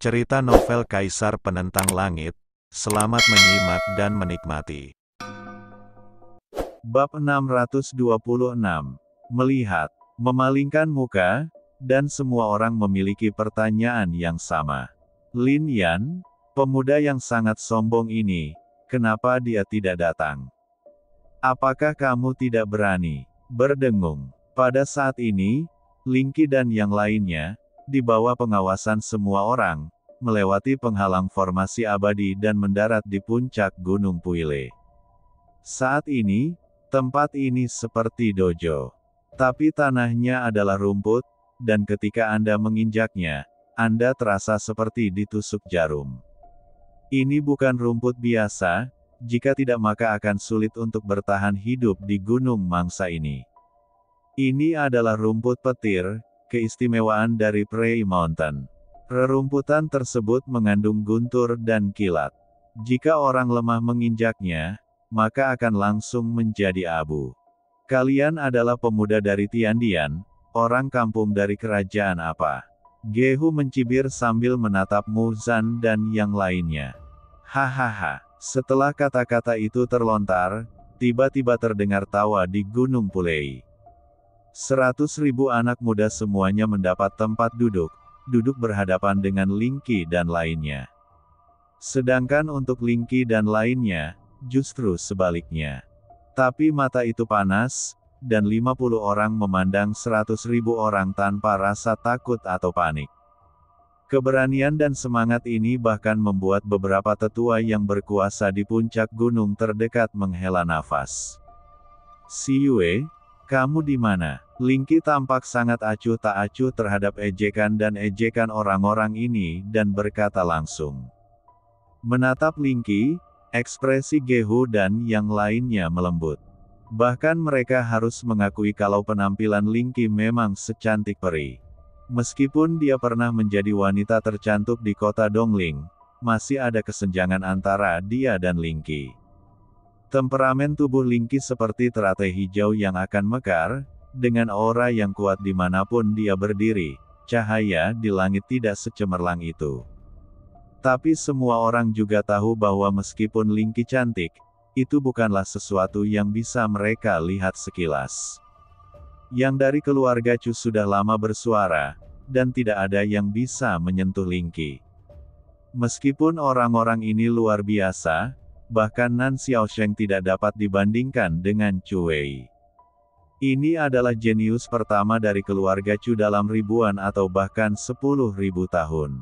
Cerita novel Kaisar Penentang Langit. Selamat menyimak dan menikmati. Bab 626. Melihat, memalingkan muka, dan semua orang memiliki pertanyaan yang sama. Lin Yan, pemuda yang sangat sombong ini, kenapa dia tidak datang? Apakah kamu tidak berani? Berdengung. Pada saat ini, Lingqi dan yang lainnya, di bawah pengawasan semua orang, melewati penghalang formasi abadi dan mendarat di puncak Gunung Puile. Saat ini, tempat ini seperti dojo. Tapi tanahnya adalah rumput, dan ketika Anda menginjaknya, Anda terasa seperti ditusuk jarum. Ini bukan rumput biasa, jika tidak maka akan sulit untuk bertahan hidup di gunung mangsa ini. Ini adalah rumput petir, keistimewaan dari Prey Mountain. Rerumputan tersebut mengandung guntur dan kilat. Jika orang lemah menginjaknya, maka akan langsung menjadi abu. Kalian adalah pemuda dari Tiandian, orang kampung dari kerajaan apa? Gehu mencibir sambil menatap Mu Zan dan yang lainnya. Hahaha. Setelah kata-kata itu terlontar, tiba-tiba terdengar tawa di Gunung Pulei. 100.000 anak muda semuanya mendapat tempat duduk berhadapan dengan Lingqi dan lainnya. Sedangkan untuk Lingqi dan lainnya, justru sebaliknya. Tapi mata itu panas, dan 50 orang memandang 100.000 orang tanpa rasa takut atau panik. Keberanian dan semangat ini bahkan membuat beberapa tetua yang berkuasa di puncak gunung terdekat menghela nafas. Si Yue, kamu di mana? Lingqi tampak sangat acuh tak acuh terhadap ejekan dan ejekan orang-orang ini dan berkata langsung. Menatap Lingqi, ekspresi Gehu dan yang lainnya melembut. Bahkan mereka harus mengakui kalau penampilan Lingqi memang secantik peri. Meskipun dia pernah menjadi wanita tercantik di kota Dongling, masih ada kesenjangan antara dia dan Lingqi. Temperamen tubuh Lingqi seperti teratai hijau yang akan mekar, dengan aura yang kuat dimanapun dia berdiri, cahaya di langit tidak secemerlang itu. Tapi semua orang juga tahu bahwa meskipun Lingqi cantik, itu bukanlah sesuatu yang bisa mereka lihat sekilas. Yang dari keluarga Chu sudah lama bersuara, dan tidak ada yang bisa menyentuh Lingqi. Meskipun orang-orang ini luar biasa, bahkan Nan Xiaosheng tidak dapat dibandingkan dengan Chu Wei. Ini adalah jenius pertama dari keluarga Chu dalam ribuan atau bahkan 10.000 tahun.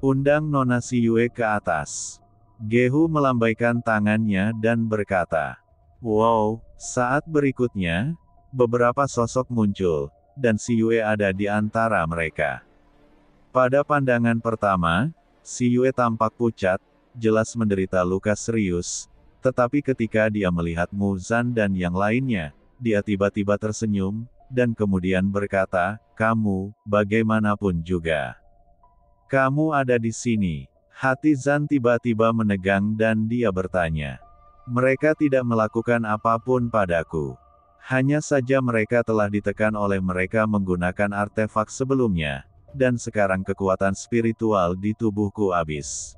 Undang Nona Si Yue ke atas. Gehu melambaikan tangannya dan berkata, "Wow." Saat berikutnya, beberapa sosok muncul, dan Si Yue ada di antara mereka. Pada pandangan pertama, Si Yue tampak pucat, jelas menderita luka serius, tetapi ketika dia melihat Mu Zan dan yang lainnya, dia tiba-tiba tersenyum, dan kemudian berkata, "Kamu, bagaimanapun juga. Kamu ada di sini." Hati Zan tiba-tiba menegang dan dia bertanya. Mereka tidak melakukan apapun padaku. Hanya saja mereka telah ditekan oleh mereka menggunakan artefak sebelumnya, dan sekarang kekuatan spiritual di tubuhku habis.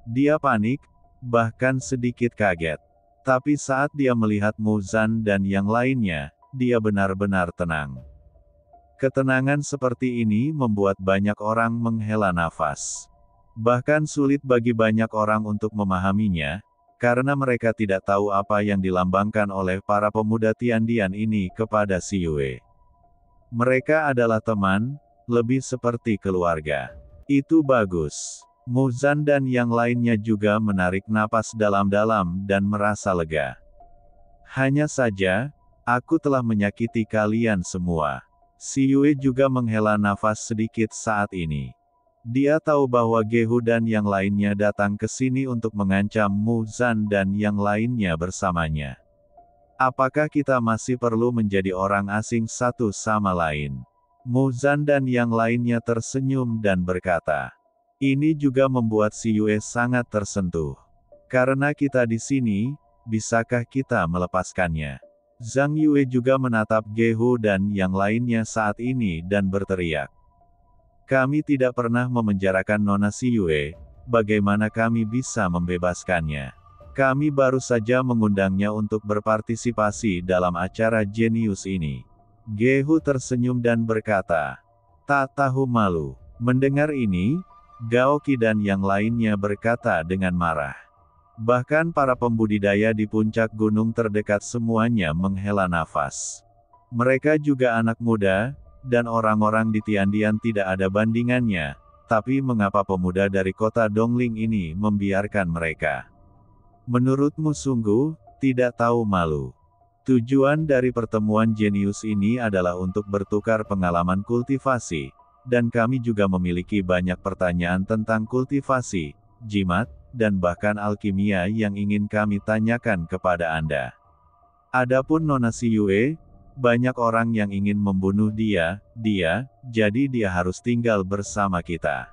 Dia panik, bahkan sedikit kaget. Tapi saat dia melihat Mu Zan dan yang lainnya, dia benar-benar tenang. Ketenangan seperti ini membuat banyak orang menghela nafas. Bahkan sulit bagi banyak orang untuk memahaminya, karena mereka tidak tahu apa yang dilambangkan oleh para pemuda Tiandian ini kepada Si Yue. Mereka adalah teman, lebih seperti keluarga. Itu bagus. Mu Zan dan yang lainnya juga menarik napas dalam-dalam dan merasa lega. Hanya saja, aku telah menyakiti kalian semua. Si Yue juga menghela nafas sedikit saat ini. Dia tahu bahwa Gehu dan yang lainnya datang ke sini untuk mengancam Mu Zan dan yang lainnya bersamanya. Apakah kita masih perlu menjadi orang asing satu sama lain? Mu Zan dan yang lainnya tersenyum dan berkata. Ini juga membuat Si Yue sangat tersentuh. Karena kita di sini, bisakah kita melepaskannya? Zhang Yue juga menatap Gehu dan yang lainnya saat ini dan berteriak. Kami tidak pernah memenjarakan Nona Siyue, bagaimana kami bisa membebaskannya? Kami baru saja mengundangnya untuk berpartisipasi dalam acara jenius ini. Gehu tersenyum dan berkata, tak tahu malu. Mendengar ini, Gaoki dan yang lainnya berkata dengan marah. Bahkan para pembudidaya di puncak gunung terdekat semuanya menghela nafas. Mereka juga anak muda, dan orang-orang di Tiandian tidak ada bandingannya, tapi mengapa pemuda dari kota Dongling ini membiarkan mereka? Menurutmu sungguh, tidak tahu malu. Tujuan dari pertemuan jenius ini adalah untuk bertukar pengalaman kultivasi, dan kami juga memiliki banyak pertanyaan tentang kultivasi, jimat, dan bahkan alkimia yang ingin kami tanyakan kepada Anda. Adapun Nona Siyue, banyak orang yang ingin membunuh dia, jadi dia harus tinggal bersama kita.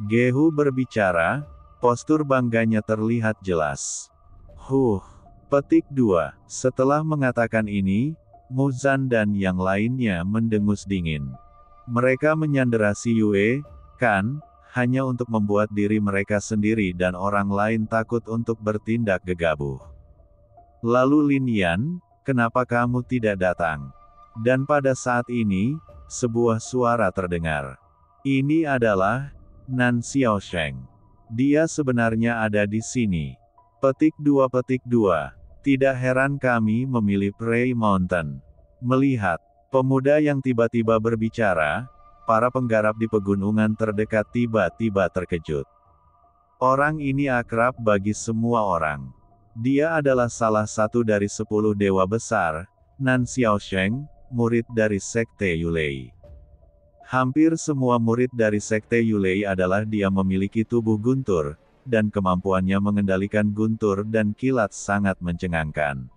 Gehu berbicara, postur bangganya terlihat jelas. Petik 2. Setelah mengatakan ini, Muzan dan yang lainnya mendengus dingin. Mereka menyandera Siyue, kan, hanya untuk membuat diri mereka sendiri dan orang lain takut untuk bertindak gegabah. Lalu Lin Yan, kenapa kamu tidak datang? Dan pada saat ini, sebuah suara terdengar. Ini adalah Nan Xiaosheng. Dia sebenarnya ada di sini. Petik 2. Tidak heran kami memilih Prey Mountain. Melihat pemuda yang tiba-tiba berbicara, para penggarap di pegunungan terdekat tiba-tiba terkejut. Orang ini akrab bagi semua orang. Dia adalah salah satu dari 10 dewa besar, Nan Xiaosheng, murid dari Sekte Yulei. Hampir semua murid dari Sekte Yulei adalah dia memiliki tubuh guntur, dan kemampuannya mengendalikan guntur dan kilat sangat mencengangkan.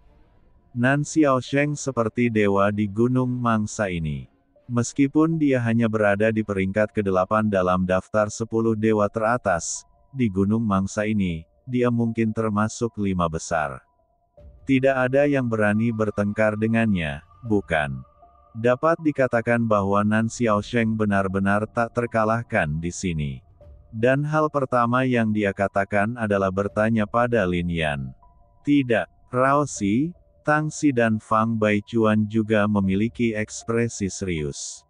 Nan Xiaosheng seperti dewa di Gunung Mangsa ini. Meskipun dia hanya berada di peringkat ke-8 dalam daftar 10 dewa teratas, di Gunung Mangsa ini, dia mungkin termasuk 5 besar. Tidak ada yang berani bertengkar dengannya, bukan? Dapat dikatakan bahwa Nan Xiaosheng benar-benar tak terkalahkan di sini. Dan hal pertama yang dia katakan adalah bertanya pada Lin Yan. Tidak, Raoxi, Tangxi dan Fang Baichuan juga memiliki ekspresi serius.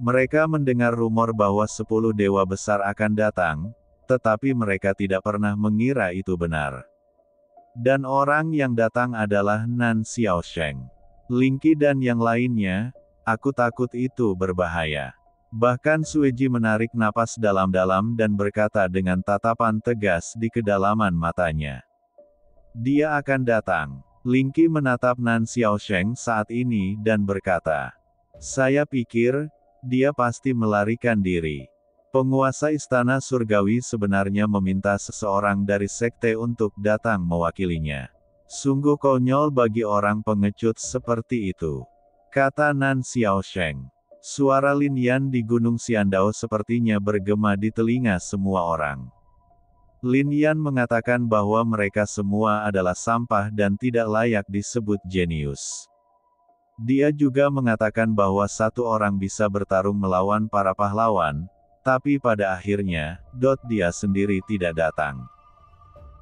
Mereka mendengar rumor bahwa 10 dewa besar akan datang, tetapi mereka tidak pernah mengira itu benar. Dan orang yang datang adalah Nan Xiaosheng. Lingqi dan yang lainnya, aku takut itu berbahaya. Bahkan Sueji menarik napas dalam-dalam dan berkata dengan tatapan tegas di kedalaman matanya. Dia akan datang. Lingqi menatap Nan Xiaosheng saat ini dan berkata, saya pikir, dia pasti melarikan diri. Penguasa Istana Surgawi sebenarnya meminta seseorang dari sekte untuk datang mewakilinya. Sungguh konyol bagi orang pengecut seperti itu, kata Nan Xiaosheng. Suara Lin Yan di Gunung Xiandao sepertinya bergema di telinga semua orang. Lin Yan mengatakan bahwa mereka semua adalah sampah dan tidak layak disebut jenius. Dia juga mengatakan bahwa satu orang bisa bertarung melawan para pahlawan, tapi pada akhirnya, dia sendiri tidak datang.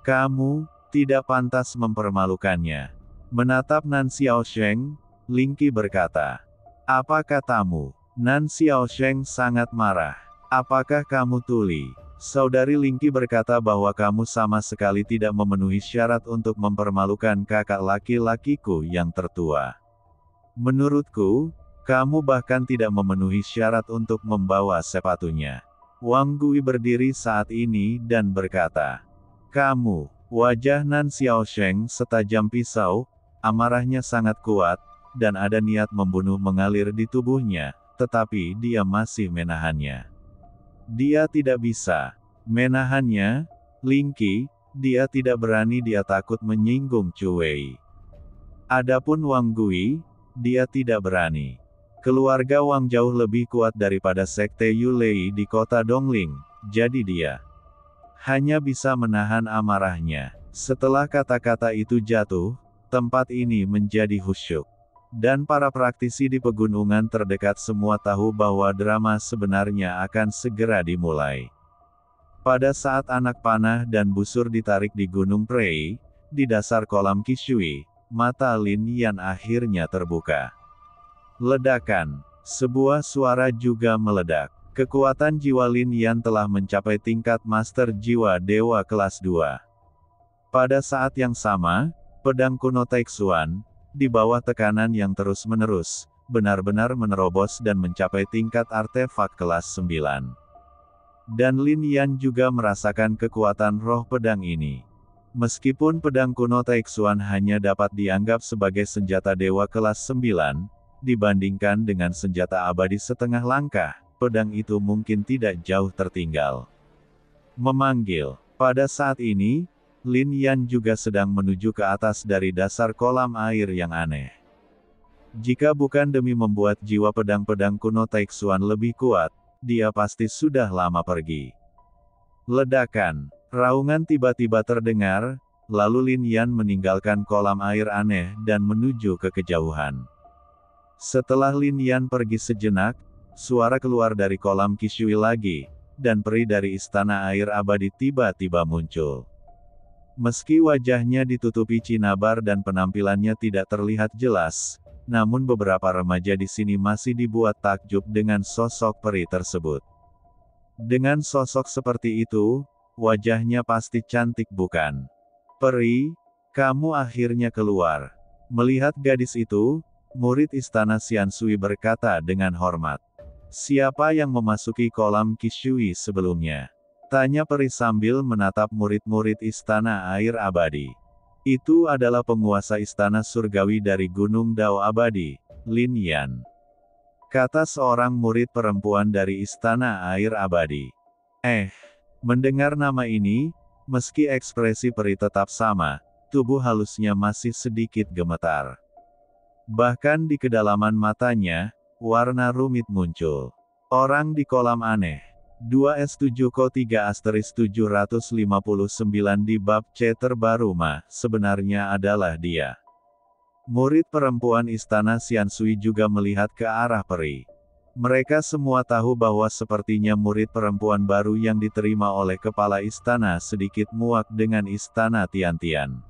Kamu tidak pantas mempermalukannya. Menatap Nan Xiaosheng, Lingqi berkata. Apa katamu? Nan Xiaosheng sangat marah. Apakah kamu tuli? Saudari Lingqi berkata bahwa kamu sama sekali tidak memenuhi syarat untuk mempermalukan kakak laki-lakiku yang tertua. Menurutku, kamu bahkan tidak memenuhi syarat untuk membawa sepatunya. Wang Gui berdiri saat ini dan berkata, kamu, wajah Nan Xiaosheng setajam pisau, amarahnya sangat kuat, dan ada niat membunuh mengalir di tubuhnya, tetapi dia masih menahannya. Dia tidak bisa menahannya, Lingqi, dia tidak berani, dia takut menyinggung Chu Wei. Adapun Wang Gui, dia tidak berani. Keluarga Wang jauh lebih kuat daripada sekte Yulei di kota Dongling, jadi dia hanya bisa menahan amarahnya. Setelah kata-kata itu jatuh, tempat ini menjadi khusyuk. Dan para praktisi di pegunungan terdekat semua tahu bahwa drama sebenarnya akan segera dimulai. Pada saat anak panah dan busur ditarik di Gunung Prei, di dasar kolam Qishui, mata Lin Yan akhirnya terbuka. Ledakan. Sebuah suara juga meledak. Kekuatan jiwa Lin Yan telah mencapai tingkat Master Jiwa Dewa kelas 2. Pada saat yang sama, pedang kuno Taixuan, di bawah tekanan yang terus-menerus, benar-benar menerobos dan mencapai tingkat artefak kelas 9. Dan Lin Yan juga merasakan kekuatan roh pedang ini. Meskipun pedang kuno Taixuan hanya dapat dianggap sebagai senjata dewa kelas 9, dibandingkan dengan senjata abadi setengah langkah, pedang itu mungkin tidak jauh tertinggal. Memanggil. Pada saat ini, Lin Yan juga sedang menuju ke atas dari dasar kolam air yang aneh. Jika bukan demi membuat jiwa pedang-pedang kuno Taixuan lebih kuat, dia pasti sudah lama pergi. Ledakan. Raungan tiba-tiba terdengar, lalu Lin Yan meninggalkan kolam air aneh dan menuju ke kejauhan. Setelah Lin Yan pergi sejenak, suara keluar dari kolam Qishui lagi, dan peri dari istana air abadi tiba-tiba muncul. Meski wajahnya ditutupi cinabar dan penampilannya tidak terlihat jelas, namun beberapa remaja di sini masih dibuat takjub dengan sosok peri tersebut. Dengan sosok seperti itu, wajahnya pasti cantik bukan? Peri, kamu akhirnya keluar. Melihat gadis itu, murid istana Xianshui berkata dengan hormat. Siapa yang memasuki kolam Qishui sebelumnya? Tanya peri sambil menatap murid-murid istana air abadi. Itu adalah penguasa istana surgawi dari Gunung Dao Abadi, Lin Yan. Kata seorang murid perempuan dari istana air abadi. Mendengar nama ini, meski ekspresi peri tetap sama, tubuh halusnya masih sedikit gemetar. Bahkan di kedalaman matanya, warna rumit muncul. Orang di kolam aneh. 2S7Ko3*759 di bab C terbaru sebenarnya adalah dia. Murid perempuan istana Xianshui juga melihat ke arah peri. Mereka semua tahu bahwa sepertinya murid perempuan baru yang diterima oleh kepala istana sedikit muak dengan istana Tiantian.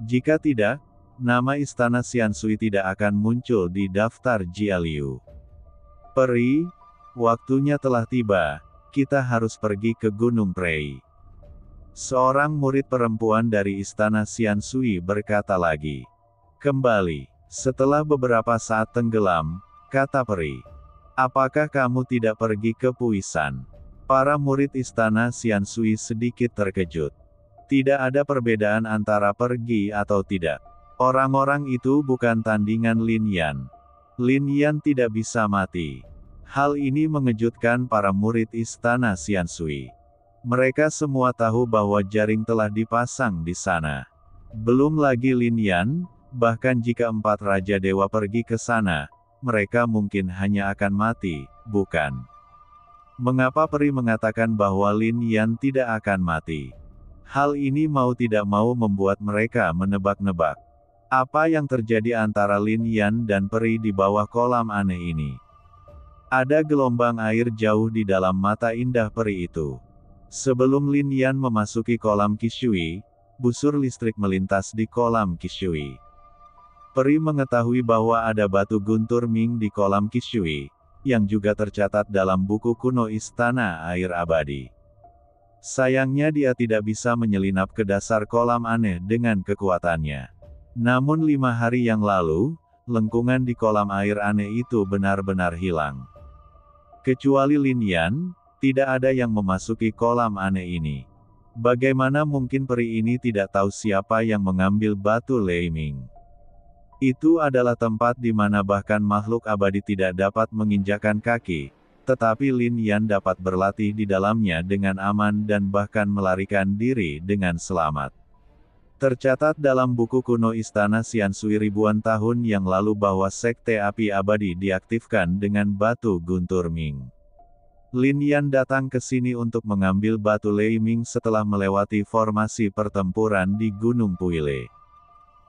Jika tidak, nama istana Xianshui tidak akan muncul di daftar Jialiu. Peri, waktunya telah tiba, kita harus pergi ke Gunung Prei. Seorang murid perempuan dari istana Xianshui berkata lagi. Kembali, setelah beberapa saat tenggelam, kata peri. Apakah kamu tidak pergi ke Puisan? Para murid istana Xianshui sedikit terkejut. Tidak ada perbedaan antara pergi atau tidak. Orang-orang itu bukan tandingan Lin Yan. Lin Yan tidak bisa mati. Hal ini mengejutkan para murid istana Xianshui. Mereka semua tahu bahwa jaring telah dipasang di sana. Belum lagi Lin Yan, bahkan jika 4 Raja Dewa pergi ke sana, mereka mungkin hanya akan mati, bukan? Mengapa peri mengatakan bahwa Lin Yan tidak akan mati? Hal ini mau tidak mau membuat mereka menebak-nebak. Apa yang terjadi antara Lin Yan dan peri di bawah kolam aneh ini? Ada gelombang air jauh di dalam mata indah peri itu. Sebelum Lin Yan memasuki kolam Qishui, busur listrik melintas di kolam Qishui. Peri mengetahui bahwa ada batu guntur Ming di kolam Qishui, yang juga tercatat dalam buku kuno istana air abadi. Sayangnya dia tidak bisa menyelinap ke dasar kolam aneh dengan kekuatannya. Namun 5 hari yang lalu, lengkungan di kolam air aneh itu benar-benar hilang. Kecuali Lin Yan, tidak ada yang memasuki kolam aneh ini. Bagaimana mungkin peri ini tidak tahu siapa yang mengambil batu Leiming? Itu adalah tempat di mana bahkan makhluk abadi tidak dapat menginjakan kaki, tetapi Lin Yan dapat berlatih di dalamnya dengan aman dan bahkan melarikan diri dengan selamat. Tercatat dalam buku kuno istana Xianshui ribuan tahun yang lalu bahwa sekte api abadi diaktifkan dengan batu guntur Ming. Lin Yan datang ke sini untuk mengambil batu Leiming setelah melewati formasi pertempuran di Gunung Puile.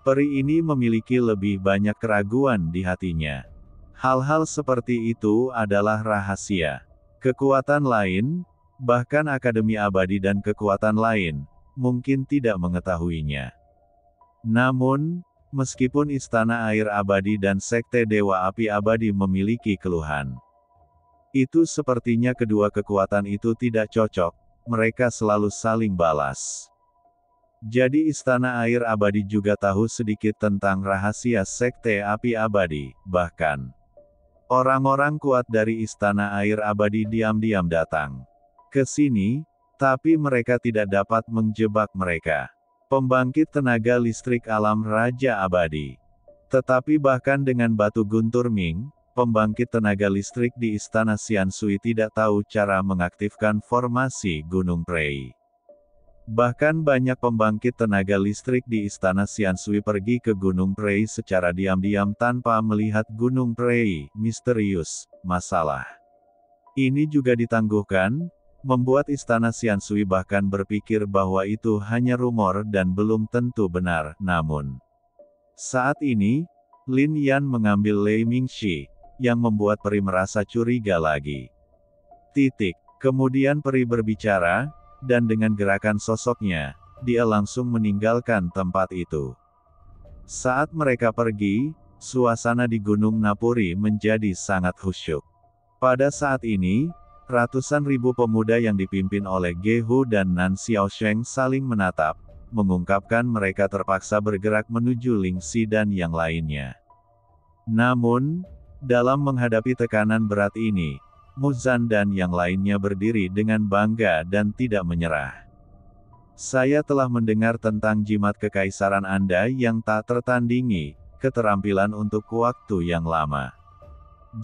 Peri ini memiliki lebih banyak keraguan di hatinya. Hal-hal seperti itu adalah rahasia. Kekuatan lain, bahkan Akademi Abadi dan kekuatan lain, mungkin tidak mengetahuinya. Namun, meskipun Istana Air Abadi dan Sekte Dewa Api Abadi memiliki keluhan, itu sepertinya kedua kekuatan itu tidak cocok, mereka selalu saling balas. Jadi Istana Air Abadi juga tahu sedikit tentang rahasia Sekte Api Abadi, bahkan orang-orang kuat dari Istana Air Abadi diam-diam datang ke sini, tapi mereka tidak dapat menjebak mereka. Pembangkit tenaga listrik alam Raja Abadi. Tetapi bahkan dengan batu guntur Ming, pembangkit tenaga listrik di Istana Xianshui tidak tahu cara mengaktifkan formasi Gunung Prei. Bahkan banyak pembangkit tenaga listrik di Istana Xianshui pergi ke Gunung Prei secara diam-diam tanpa melihat Gunung Prei, misterius, masalah. Ini juga ditangguhkan, membuat Istana Xianshui bahkan berpikir bahwa itu hanya rumor dan belum tentu benar, namun saat ini, Lin Yan mengambil Lei Mingxi, yang membuat peri merasa curiga lagi. Kemudian peri berbicara, dan dengan gerakan sosoknya, dia langsung meninggalkan tempat itu. Saat mereka pergi, suasana di Gunung Napuri menjadi sangat khusyuk. Pada saat ini, ratusan ribu pemuda yang dipimpin oleh Gehu dan Nan Xiaosheng saling menatap, mengungkapkan mereka terpaksa bergerak menuju Lingxi dan yang lainnya. Namun, dalam menghadapi tekanan berat ini, Muzan dan yang lainnya berdiri dengan bangga dan tidak menyerah. Saya telah mendengar tentang jimat kekaisaran Anda yang tak tertandingi, keterampilan untuk waktu yang lama.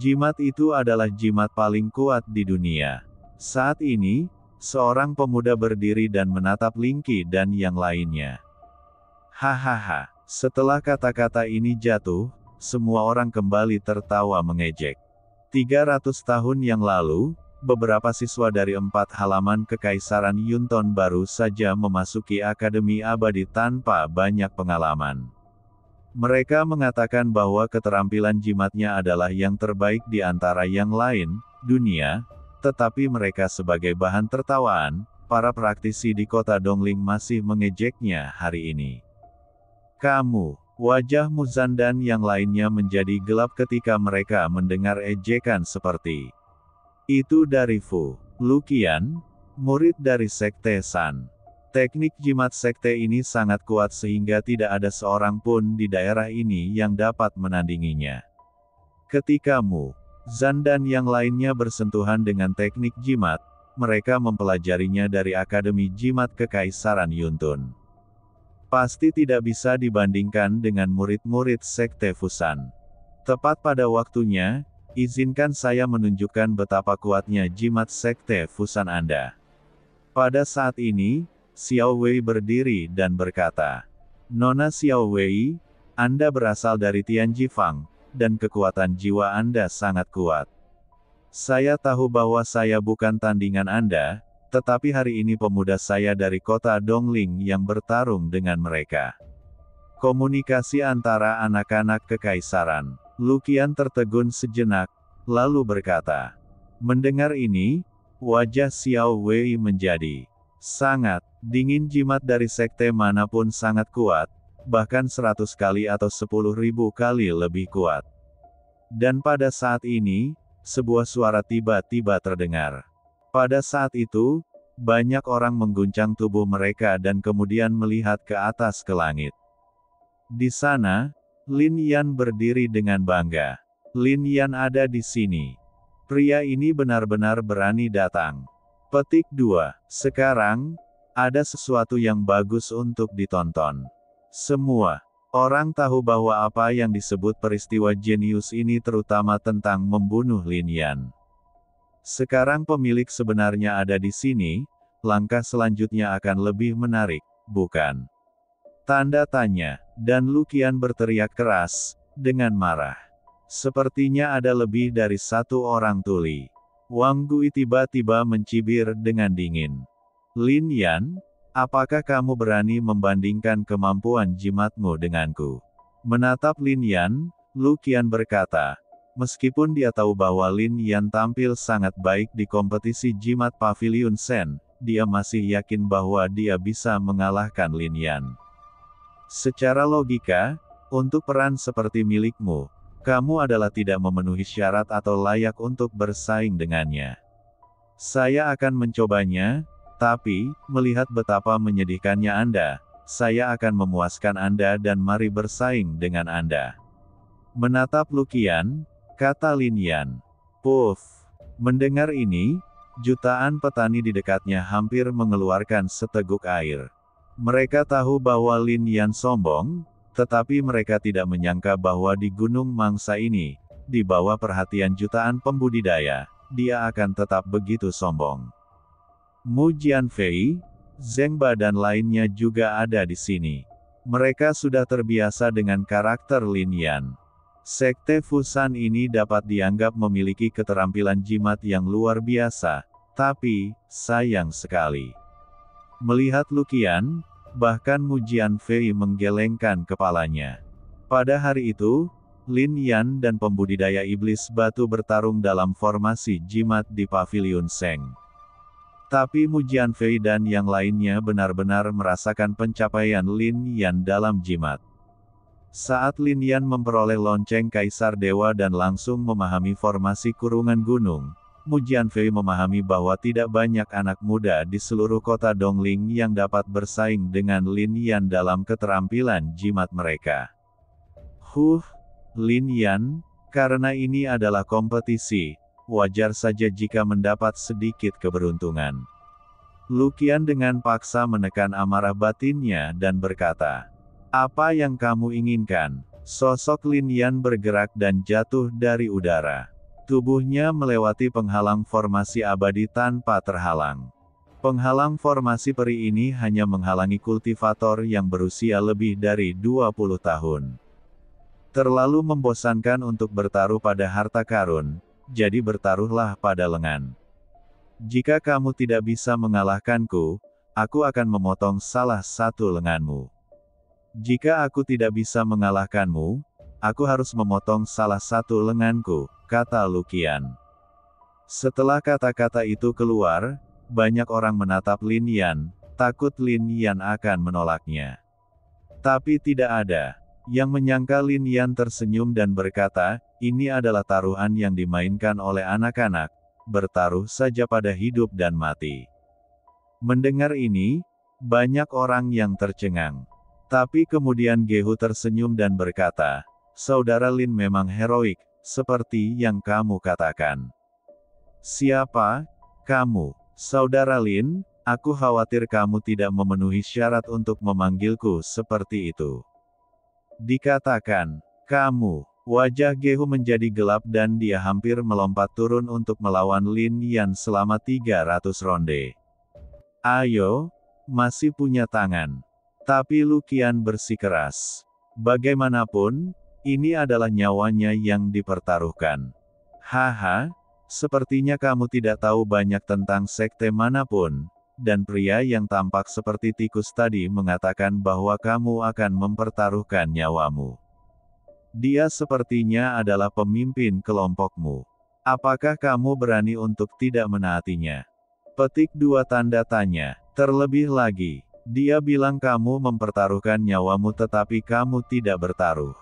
Jimat itu adalah jimat paling kuat di dunia. Saat ini, seorang pemuda berdiri dan menatap Lingqi dan yang lainnya. Hahaha, setelah kata-kata ini jatuh, semua orang kembali tertawa mengejek. 300 tahun yang lalu, beberapa siswa dari 4 halaman Kekaisaran Yunton baru saja memasuki Akademi Abadi tanpa banyak pengalaman. Mereka mengatakan bahwa keterampilan jimatnya adalah yang terbaik di antara yang lain, dunia, tetapi mereka sebagai bahan tertawaan, para praktisi di kota Dongling masih mengejeknya hari ini. Kamu, wajah Muzan dan yang lainnya menjadi gelap ketika mereka mendengar ejekan seperti itu dari Fu Luqian, murid dari Sekte San. Teknik jimat sekte ini sangat kuat sehingga tidak ada seorang pun di daerah ini yang dapat menandinginya. Ketika Mu Zan dan yang lainnya bersentuhan dengan teknik jimat, mereka mempelajarinya dari Akademi Jimat Kekaisaran Yuntun. Pasti tidak bisa dibandingkan dengan murid-murid Sekte Fusan. Tepat pada waktunya, izinkan saya menunjukkan betapa kuatnya jimat Sekte Fusan Anda. Pada saat ini, Xiao Wei berdiri dan berkata, Nona Xiao Wei, Anda berasal dari Tianji Fang, dan kekuatan jiwa Anda sangat kuat. Saya tahu bahwa saya bukan tandingan Anda, tetapi hari ini pemuda saya dari kota Dongling yang bertarung dengan mereka. Komunikasi antara anak-anak kekaisaran. Luqian tertegun sejenak, lalu berkata. Mendengar ini, wajah Xiao Wei menjadi sangat dingin. Jimat dari sekte manapun sangat kuat, bahkan 100 kali atau 10.000 kali lebih kuat. Dan pada saat ini, sebuah suara tiba-tiba terdengar. Pada saat itu, banyak orang mengguncang tubuh mereka dan kemudian melihat ke atas ke langit. Di sana, Lin Yan berdiri dengan bangga. Lin Yan ada di sini. Pria ini benar-benar berani datang. Petik 2. Sekarang, ada sesuatu yang bagus untuk ditonton. Semua orang tahu bahwa apa yang disebut peristiwa jenius ini terutama tentang membunuh Lin Yan. Sekarang pemilik sebenarnya ada di sini, langkah selanjutnya akan lebih menarik, bukan? Tanda tanya, dan Luqian berteriak keras, dengan marah. Sepertinya ada lebih dari satu orang tuli. Wang Gui tiba-tiba mencibir dengan dingin. Lin Yan, Apakah kamu berani membandingkan kemampuan jimatmu denganku? Menatap Lin Yan, Lu Qian berkata. Meskipun dia tahu bahwa Lin Yan tampil sangat baik di kompetisi jimat Pavilion Sen, dia masih yakin bahwa dia bisa mengalahkan Lin Yan. Secara logika, untuk peran seperti milikmu, kamu adalah tidak memenuhi syarat atau layak untuk bersaing dengannya. Saya akan mencobanya, tapi, melihat betapa menyedihkannya Anda, saya akan memuaskan Anda dan mari bersaing dengan Anda. Menatap Lu Qian, kata Lin Yan. Puff. Mendengar ini, jutaan petani di dekatnya hampir mengeluarkan seteguk air. Mereka tahu bahwa Lin Yan sombong, tetapi mereka tidak menyangka bahwa di Gunung Mangsa ini, di bawah perhatian jutaan pembudidaya, dia akan tetap begitu sombong. Mu Jianfei, Zheng Ba dan lainnya juga ada di sini. Mereka sudah terbiasa dengan karakter Lin Yan. Sekte Fusan ini dapat dianggap memiliki keterampilan jimat yang luar biasa, tapi, sayang sekali. Melihat Lu Qian, bahkan Mu Jianfei menggelengkan kepalanya. Pada hari itu, Lin Yan dan pembudidaya iblis batu bertarung dalam formasi jimat di Pavilion Seng. Tapi Mu Jianfei dan yang lainnya benar-benar merasakan pencapaian Lin Yan dalam jimat. Saat Lin Yan memperoleh lonceng Kaisar Dewa dan langsung memahami formasi kurungan gunung, Mu Jianfei memahami bahwa tidak banyak anak muda di seluruh kota Dongling yang dapat bersaing dengan Lin Yan dalam keterampilan jimat mereka. Lin Yan, karena ini adalah kompetisi, wajar saja jika mendapat sedikit keberuntungan. Lu Qian dengan paksa menekan amarah batinnya dan berkata, apa yang kamu inginkan? Sosok Lin Yan bergerak dan jatuh dari udara. Tubuhnya melewati penghalang formasi abadi tanpa terhalang. Penghalang formasi peri ini hanya menghalangi kultivator yang berusia lebih dari 20 tahun. Terlalu membosankan untuk bertaruh pada harta karun, jadi bertaruhlah pada lengan. Jika kamu tidak bisa mengalahkanku, aku akan memotong salah satu lenganmu. Jika aku tidak bisa mengalahkanmu, aku harus memotong salah satu lenganku, kata Lu Qian. Setelah kata-kata itu keluar, banyak orang menatap Lin Yan, takut Lin Yan akan menolaknya. Tapi tidak ada. Yang menyangka Lin Yan tersenyum dan berkata, ini adalah taruhan yang dimainkan oleh anak-anak, bertaruh saja pada hidup dan mati. Mendengar ini, banyak orang yang tercengang. Tapi kemudian Gehu tersenyum dan berkata, saudara Lin memang heroik, seperti yang kamu katakan. Siapa? Kamu, saudara Lin, aku khawatir kamu tidak memenuhi syarat untuk memanggilku seperti itu. Dikatakan, kamu, wajah Gehu menjadi gelap dan dia hampir melompat turun untuk melawan Lin Yan selama 300 ronde. Ayo, masih punya tangan. Tapi Lu Qian bersikeras. Bagaimanapun, ini adalah nyawanya yang dipertaruhkan. Haha, sepertinya kamu tidak tahu banyak tentang sekte manapun, dan pria yang tampak seperti tikus tadi mengatakan bahwa kamu akan mempertaruhkan nyawamu. Dia sepertinya adalah pemimpin kelompokmu. Apakah kamu berani untuk tidak menaatinya? Petik 2 tanda tanya. Terlebih lagi, dia bilang kamu mempertaruhkan nyawamu tetapi kamu tidak bertaruh.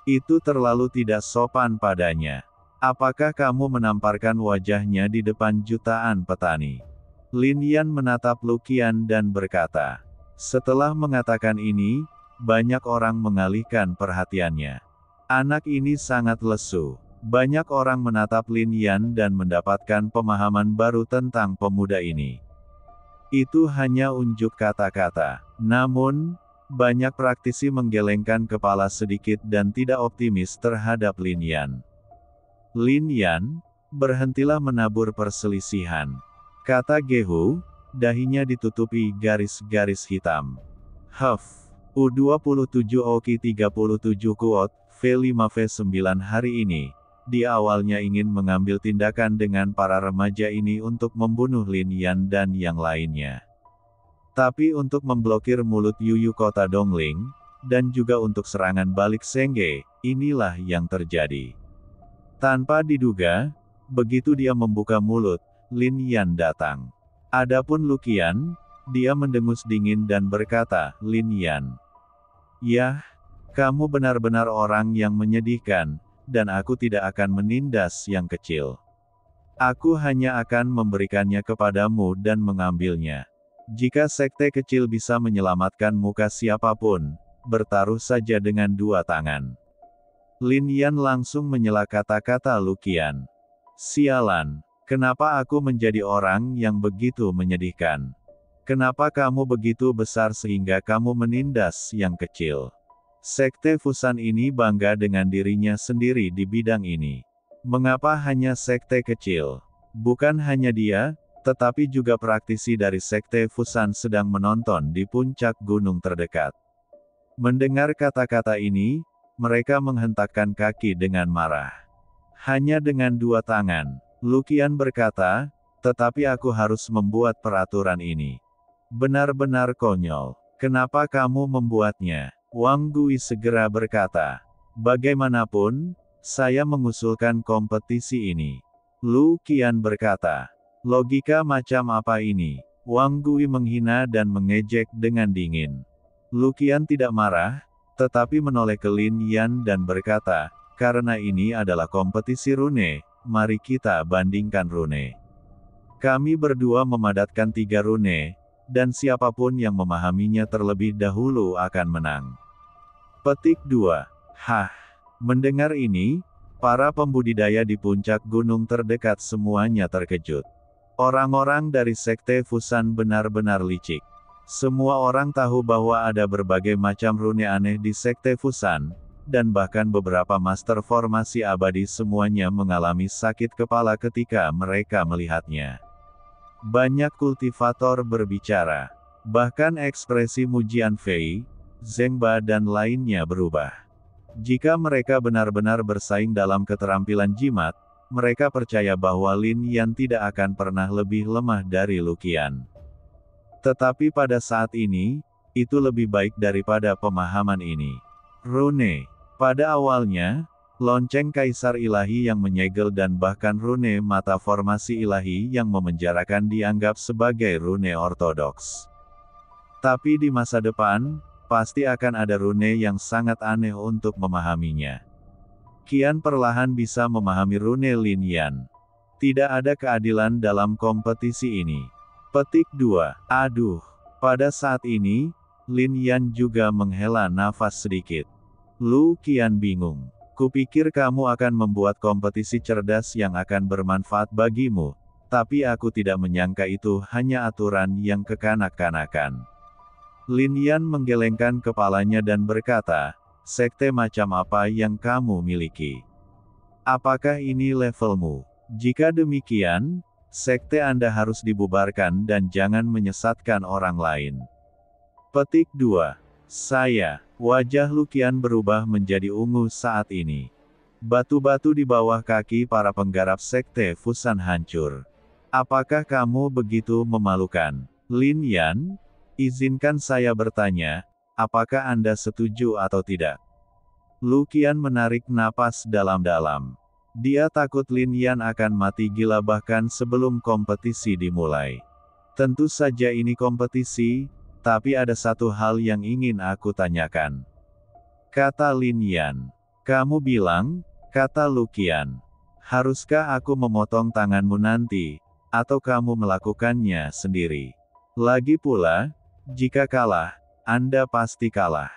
Itu terlalu tidak sopan padanya. Apakah kamu menamparkan wajahnya di depan jutaan petani? Lin Yan menatap Lu Qian dan berkata. Setelah mengatakan ini, banyak orang mengalihkan perhatiannya. Anak ini sangat lesu. Banyak orang menatap Lin Yan dan mendapatkan pemahaman baru tentang pemuda ini. Itu hanya unjuk kata-kata. Namun, banyak praktisi menggelengkan kepala sedikit dan tidak optimis terhadap Lin Yan. Lin Yan, berhentilah menabur perselisihan. Kata Gehu, dahinya ditutupi garis-garis hitam. U27 Oki 37 Kuot, V5V9 hari ini, dia awalnya ingin mengambil tindakan dengan para remaja ini untuk membunuh Lin Yan dan yang lainnya. Tapi untuk memblokir mulut Yuyu kota Dongling, dan juga untuk serangan balik Sengge, inilah yang terjadi. Tanpa diduga, begitu dia membuka mulut, Lin Yan datang. Adapun Luqian, dia mendengus dingin dan berkata, "Lin Yan. Yah, kamu benar-benar orang yang menyedihkan, dan aku tidak akan menindas yang kecil. Aku hanya akan memberikannya kepadamu dan mengambilnya. Jika sekte kecil bisa menyelamatkan muka siapapun, bertaruh saja dengan dua tangan." Lin Yan langsung menyela kata-kata Luqian. "Sialan, kenapa aku menjadi orang yang begitu menyedihkan? Kenapa kamu begitu besar sehingga kamu menindas yang kecil?" Sekte Fusan ini bangga dengan dirinya sendiri di bidang ini. Mengapa hanya sekte kecil? Bukan hanya dia, tetapi juga praktisi dari Sekte Fusan sedang menonton di puncak gunung terdekat. Mendengar kata-kata ini, mereka menghentakkan kaki dengan marah. "Hanya dengan dua tangan," Luqian berkata, "tetapi aku harus membuat peraturan ini. Benar-benar konyol. Kenapa kamu membuatnya?" Wang Gui segera berkata, "Bagaimanapun, saya mengusulkan kompetisi ini." Luqian berkata, "Logika macam apa ini?" Wang Gui menghina dan mengejek dengan dingin. Luqian tidak marah, tetapi menoleh ke Lin Yan dan berkata, "Karena ini adalah kompetisi rune, mari kita bandingkan rune. Kami berdua memadatkan 3 rune, dan siapapun yang memahaminya terlebih dahulu akan menang." Petik 2. Hah. Mendengar ini, para pembudidaya di puncak gunung terdekat semuanya terkejut. Orang-orang dari Sekte Fusan benar-benar licik. Semua orang tahu bahwa ada berbagai macam rune aneh di Sekte Fusan, dan bahkan beberapa master formasi abadi semuanya mengalami sakit kepala ketika mereka melihatnya. Banyak kultivator berbicara. Bahkan ekspresi Mujian Fei, Zhengba dan lainnya berubah. Jika mereka benar-benar bersaing dalam keterampilan jimat, mereka percaya bahwa Lin Yan tidak akan pernah lebih lemah dari Luqian. Tetapi pada saat ini, itu lebih baik daripada pemahaman ini. Rune. Pada awalnya, lonceng Kaisar Ilahi yang menyegel dan bahkan rune mata formasi ilahi yang memenjarakan dianggap sebagai rune ortodoks. Tapi di masa depan, pasti akan ada rune yang sangat aneh untuk memahaminya. Qian perlahan bisa memahami rune Lin Yan. Tidak ada keadilan dalam kompetisi ini. Petik 2. Aduh. Pada saat ini, Lin Yan juga menghela nafas sedikit. Luqian bingung. Kupikir kamu akan membuat kompetisi cerdas yang akan bermanfaat bagimu, tapi aku tidak menyangka itu hanya aturan yang kekanak-kanakan. Lin Yan menggelengkan kepalanya dan berkata, "Sekte macam apa yang kamu miliki? Apakah ini levelmu? Jika demikian, sekte Anda harus dibubarkan dan jangan menyesatkan orang lain." Petik 2. Wajah Luqian berubah menjadi ungu saat ini. Batu-batu di bawah kaki para penggarap Sekte Fusan hancur. "Apakah kamu begitu memalukan? Lin Yan? Izinkan saya bertanya, apakah Anda setuju atau tidak?" Luqian menarik napas dalam-dalam. Dia takut Lin Yan akan mati gila bahkan sebelum kompetisi dimulai. "Tentu saja ini kompetisi, tapi ada satu hal yang ingin aku tanyakan," kata Lin Yan. "Kamu bilang," kata Luqian, "haruskah aku memotong tanganmu nanti, atau kamu melakukannya sendiri? Lagi pula, jika kalah, Anda pasti kalah.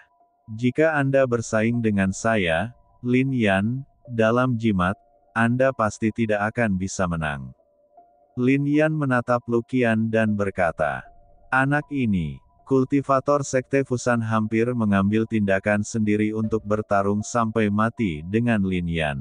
Jika Anda bersaing dengan saya, Lin Yan, dalam jimat, Anda pasti tidak akan bisa menang." Lin Yan menatap Luqian dan berkata, "Anak ini." Kultivator Sekte Fusan hampir mengambil tindakan sendiri untuk bertarung sampai mati dengan Lin Yan.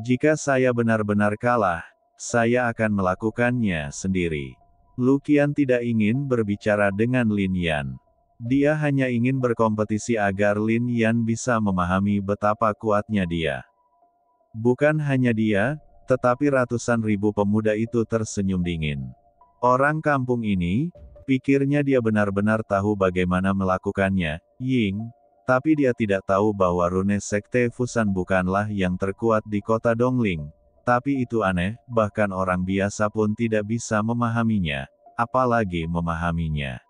"Jika saya benar-benar kalah, saya akan melakukannya sendiri." Luqian tidak ingin berbicara dengan Lin Yan. Dia hanya ingin berkompetisi agar Lin Yan bisa memahami betapa kuatnya dia. Bukan hanya dia, tetapi ratusan ribu pemuda itu tersenyum dingin. Orang kampung ini, Pikirnya dia benar-benar tahu bagaimana melakukannya, Ying, tapi dia tidak tahu bahwa rune Sekte Fusan bukanlah yang terkuat di kota Dongling. Tapi itu aneh, bahkan orang biasa pun tidak bisa memahaminya, apalagi memahaminya.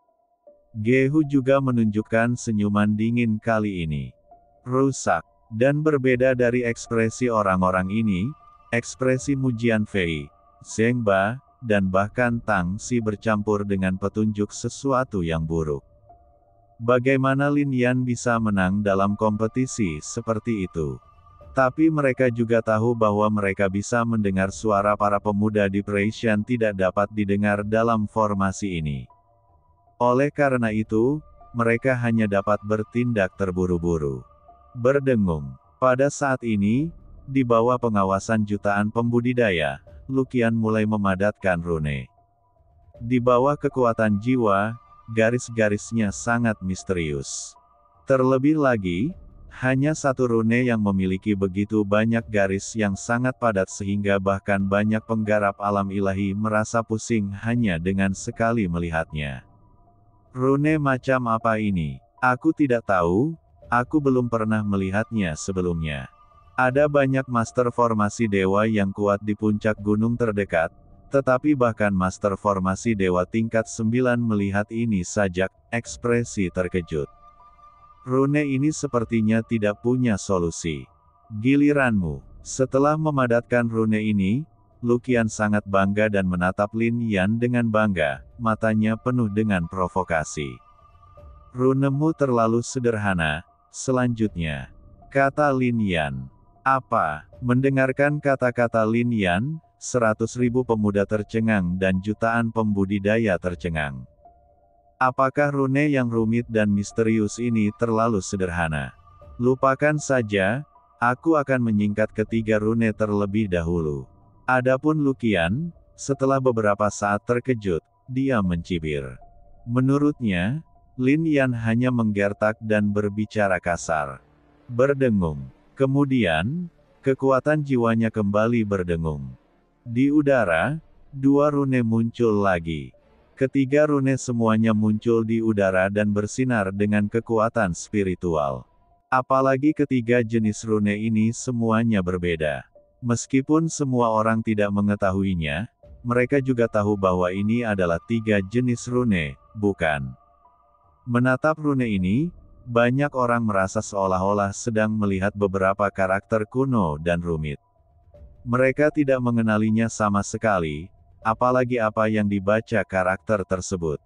Gehu juga menunjukkan senyuman dingin kali ini. Rusak. Dan berbeda dari ekspresi orang-orang ini, ekspresi Mujian Fei, Zheng Ba, dan bahkan Tang Xi bercampur dengan petunjuk sesuatu yang buruk. Bagaimana Lin Yan bisa menang dalam kompetisi seperti itu? Tapi mereka juga tahu bahwa mereka bisa mendengar suara para pemuda di Praesian tidak dapat didengar dalam formasi ini. Oleh karena itu, mereka hanya dapat bertindak terburu-buru. Berdengung. Pada saat ini, di bawah pengawasan jutaan pembudidaya, Luqian mulai memadatkan rune. Di bawah kekuatan jiwa, garis-garisnya sangat misterius. Terlebih lagi, hanya satu rune yang memiliki begitu banyak garis yang sangat padat sehingga bahkan banyak penggarap alam ilahi merasa pusing hanya dengan sekali melihatnya. Rune macam apa ini? Aku tidak tahu. Aku belum pernah melihatnya sebelumnya. Ada banyak master formasi dewa yang kuat di puncak gunung terdekat, tetapi bahkan master formasi dewa tingkat 9 melihat ini saja, ekspresi terkejut. Rune ini sepertinya tidak punya solusi. Giliranmu. Setelah memadatkan rune ini, Luqian sangat bangga dan menatap Lin Yan dengan bangga, matanya penuh dengan provokasi. Runemu terlalu sederhana. Selanjutnya, kata Lin Yan. Apa? Mendengarkan kata-kata Lin Yan, 100.000 pemuda tercengang dan jutaan pembudidaya tercengang. Apakah rune yang rumit dan misterius ini terlalu sederhana? Lupakan saja, aku akan menyingkat ketiga rune terlebih dahulu. Adapun Luqian, setelah beberapa saat terkejut, dia mencibir. Menurutnya, Lin Yan hanya menggertak dan berbicara kasar. Berdengung. Kemudian, kekuatan jiwanya kembali berdengung. Di udara, dua rune muncul lagi. Ketiga rune semuanya muncul di udara dan bersinar dengan kekuatan spiritual. Apalagi ketiga jenis rune ini semuanya berbeda. Meskipun semua orang tidak mengetahuinya, mereka juga tahu bahwa ini adalah tiga jenis rune, bukan? Menatap rune ini, banyak orang merasa seolah-olah sedang melihat beberapa karakter kuno dan rumit. Mereka tidak mengenalinya sama sekali, apalagi apa yang dibaca karakter tersebut.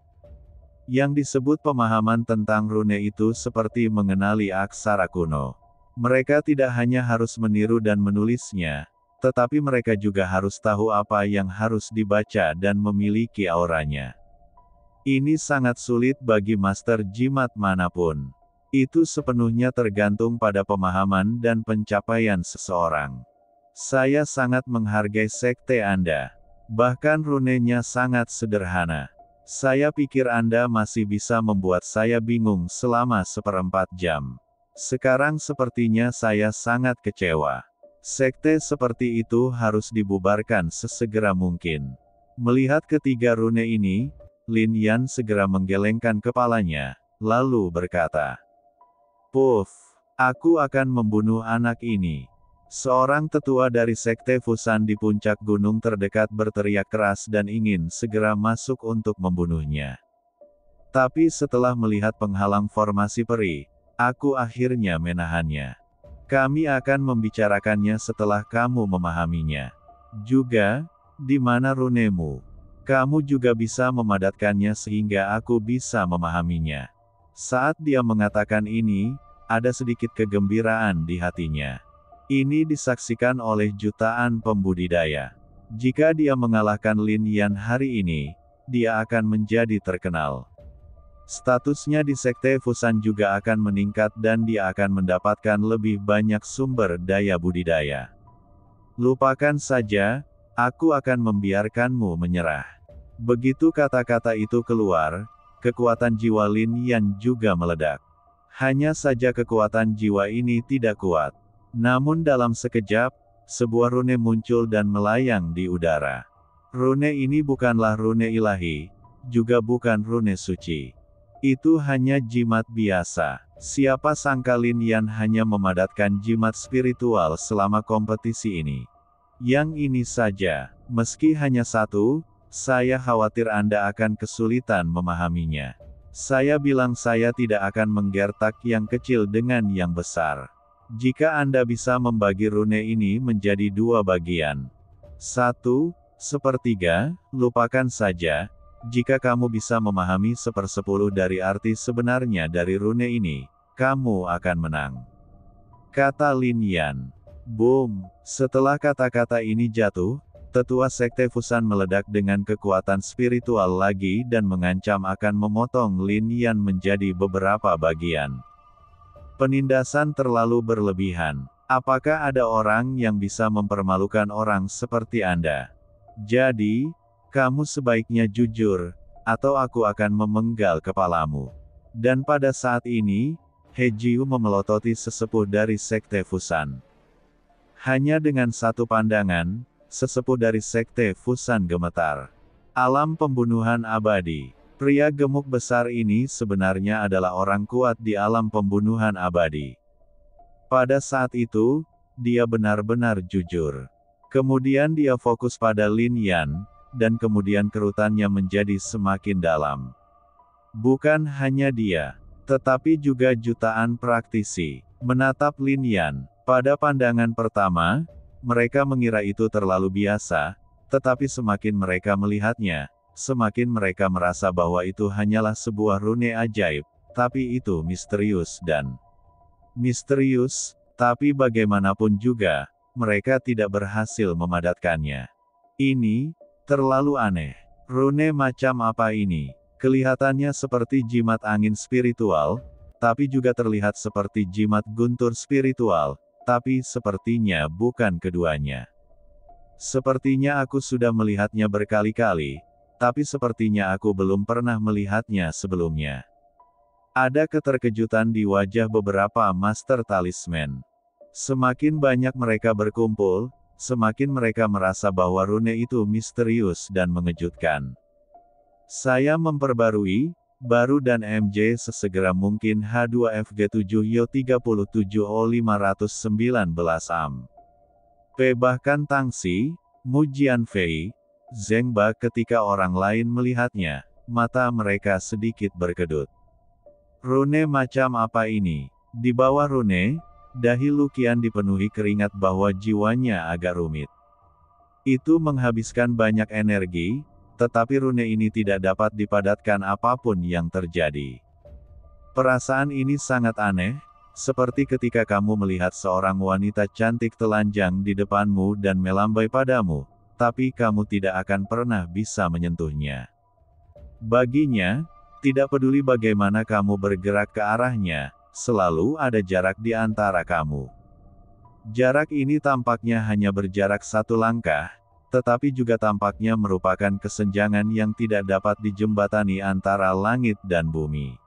Yang disebut pemahaman tentang rune itu seperti mengenali aksara kuno. Mereka tidak hanya harus meniru dan menulisnya, tetapi mereka juga harus tahu apa yang harus dibaca dan memiliki auranya. Ini sangat sulit bagi master jimat manapun. Itu sepenuhnya tergantung pada pemahaman dan pencapaian seseorang. Saya sangat menghargai sekte Anda. Bahkan runenya sangat sederhana. Saya pikir Anda masih bisa membuat saya bingung selama 1/4 jam. Sekarang sepertinya saya sangat kecewa. Sekte seperti itu harus dibubarkan sesegera mungkin. Melihat ketiga rune ini, Lin Yan segera menggelengkan kepalanya, lalu berkata, "Puff, aku akan membunuh anak ini." Seorang tetua dari Sekte Fusan di puncak gunung terdekat berteriak keras dan ingin segera masuk untuk membunuhnya. Tapi setelah melihat penghalang formasi peri, aku akhirnya menahannya. Kami akan membicarakannya setelah kamu memahaminya. Juga, di mana runemu? Kamu juga bisa memadatkannya sehingga aku bisa memahaminya. Saat dia mengatakan ini, ada sedikit kegembiraan di hatinya. Ini disaksikan oleh jutaan pembudidaya. Jika dia mengalahkan Lin Yan hari ini, dia akan menjadi terkenal. Statusnya di Sekte Fusan juga akan meningkat dan dia akan mendapatkan lebih banyak sumber daya budidaya. Lupakan saja, aku akan membiarkanmu menyerah. Begitu kata-kata itu keluar, kekuatan jiwa Lin Yan juga meledak. Hanya saja kekuatan jiwa ini tidak kuat. Namun dalam sekejap, sebuah rune muncul dan melayang di udara. Rune ini bukanlah rune ilahi, juga bukan rune suci. Itu hanya jimat biasa. Siapa sangka Lin Yan hanya memadatkan jimat spiritual selama kompetisi ini. Yang ini saja, meski hanya satu, saya khawatir Anda akan kesulitan memahaminya. Saya bilang saya tidak akan menggertak yang kecil dengan yang besar. Jika Anda bisa membagi rune ini menjadi dua bagian. 1/3, lupakan saja. Jika kamu bisa memahami 1/10 dari arti sebenarnya dari rune ini, kamu akan menang. Kata Lin Yan. Boom! Setelah kata-kata ini jatuh, tetua Sekte Fusan meledak dengan kekuatan spiritual lagi dan mengancam akan memotong Lin Yan menjadi beberapa bagian. Penindasan terlalu berlebihan. Apakah ada orang yang bisa mempermalukan orang seperti Anda? Jadi, kamu sebaiknya jujur, atau aku akan memenggal kepalamu. Dan pada saat ini, He Jiu memelototi sesepuh dari Sekte Fusan. Hanya dengan satu pandangan, sesepuh dari Sekte Fusan gemetar. Alam pembunuhan abadi. Pria gemuk besar ini sebenarnya adalah orang kuat di alam pembunuhan abadi. Pada saat itu, dia benar-benar jujur. Kemudian dia fokus pada Lin Yan, dan kemudian kerutannya menjadi semakin dalam. Bukan hanya dia, tetapi juga jutaan praktisi menatap Lin Yan. Pada pandangan pertama, mereka mengira itu terlalu biasa, tetapi semakin mereka melihatnya, semakin mereka merasa bahwa itu hanyalah sebuah rune ajaib, tapi itu misterius dan misterius, tapi bagaimanapun juga, mereka tidak berhasil memadatkannya. Ini terlalu aneh. Rune macam apa ini? Kelihatannya seperti jimat angin spiritual, tapi juga terlihat seperti jimat guntur spiritual, tapi sepertinya bukan keduanya. Sepertinya aku sudah melihatnya berkali-kali, tapi sepertinya aku belum pernah melihatnya sebelumnya. Ada keterkejutan di wajah beberapa master talisman. Semakin banyak mereka berkumpul, semakin mereka merasa bahwa rune itu misterius dan mengejutkan. Saya memperbarui, baru dan MJ sesegera mungkin H2FG7YO37O519 P. Bahkan Tangxi, Mu Jianfei, Zheng Ba ketika orang lain melihatnya, mata mereka sedikit berkedut. Rune macam apa ini? Di bawah rune, dahi Luqian dipenuhi keringat bahwa jiwanya agak rumit. Itu menghabiskan banyak energi, tetapi rune ini tidak dapat dipadatkan apapun yang terjadi. Perasaan ini sangat aneh, seperti ketika kamu melihat seorang wanita cantik telanjang di depanmu dan melambai padamu, tapi kamu tidak akan pernah bisa menyentuhnya. Baginya, tidak peduli bagaimana kamu bergerak ke arahnya, selalu ada jarak di antara kamu. Jarak ini tampaknya hanya berjarak satu langkah, tetapi juga tampaknya merupakan kesenjangan yang tidak dapat dijembatani antara langit dan bumi.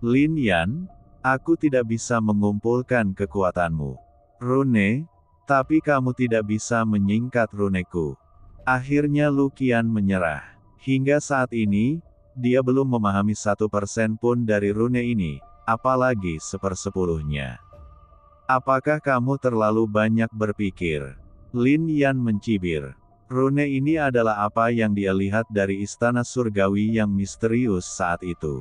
Lin Yan, aku tidak bisa mengumpulkan kekuatanmu. Rune, tapi kamu tidak bisa menyingkat runeku. Akhirnya Luqian menyerah. Hingga saat ini, dia belum memahami 1% pun dari rune ini, apalagi 1/10-nya. Apakah kamu terlalu banyak berpikir? Lin Yan mencibir. Rune ini adalah apa yang dia lihat dari istana surgawi yang misterius saat itu.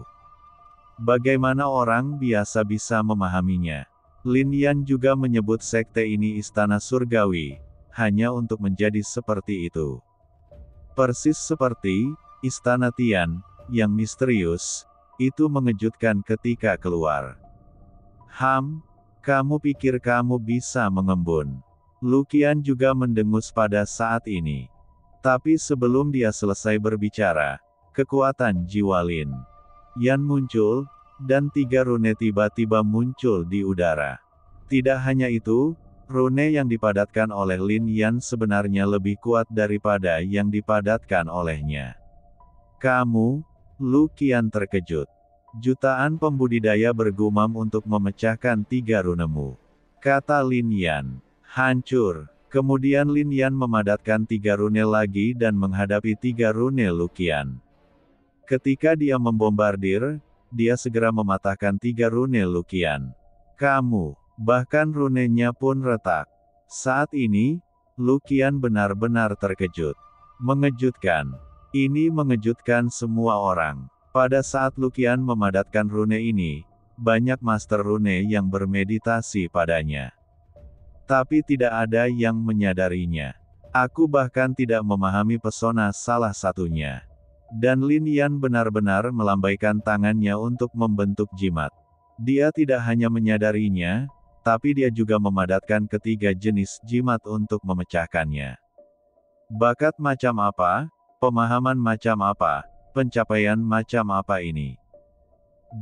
Bagaimana orang biasa bisa memahaminya? Lin Yan juga menyebut sekte ini istana surgawi, hanya untuk menjadi seperti itu. Persis seperti istana Tian, yang misterius, itu mengejutkan ketika keluar. Kamu pikir kamu bisa mengembun? Luqian juga mendengus pada saat ini. Tapi sebelum dia selesai berbicara, kekuatan jiwa Lin Yan muncul, dan 3 rune tiba-tiba muncul di udara. Tidak hanya itu, rune yang dipadatkan oleh Lin Yan sebenarnya lebih kuat daripada yang dipadatkan olehnya. Kamu, Luqian terkejut. Jutaan pembudidaya bergumam untuk memecahkan 3 runemu. Kata Lin Yan. Hancur. Kemudian Lin Yan memadatkan 3 rune lagi dan menghadapi 3 rune Luqian. Ketika dia membombardir, dia segera mematahkan 3 rune Luqian. Bahkan runenya pun retak. Saat ini, Luqian benar-benar terkejut. Mengejutkan. Ini mengejutkan semua orang. Pada saat Luqian memadatkan rune ini, banyak master rune yang bermeditasi padanya. Tapi tidak ada yang menyadarinya. Aku bahkan tidak memahami pesona salah satunya. Dan Lin Yan benar-benar melambaikan tangannya untuk membentuk jimat. Dia tidak hanya menyadarinya, tapi dia juga memadatkan ketiga jenis jimat untuk memecahkannya. Bakat macam apa? Pemahaman macam apa? Pencapaian macam apa ini?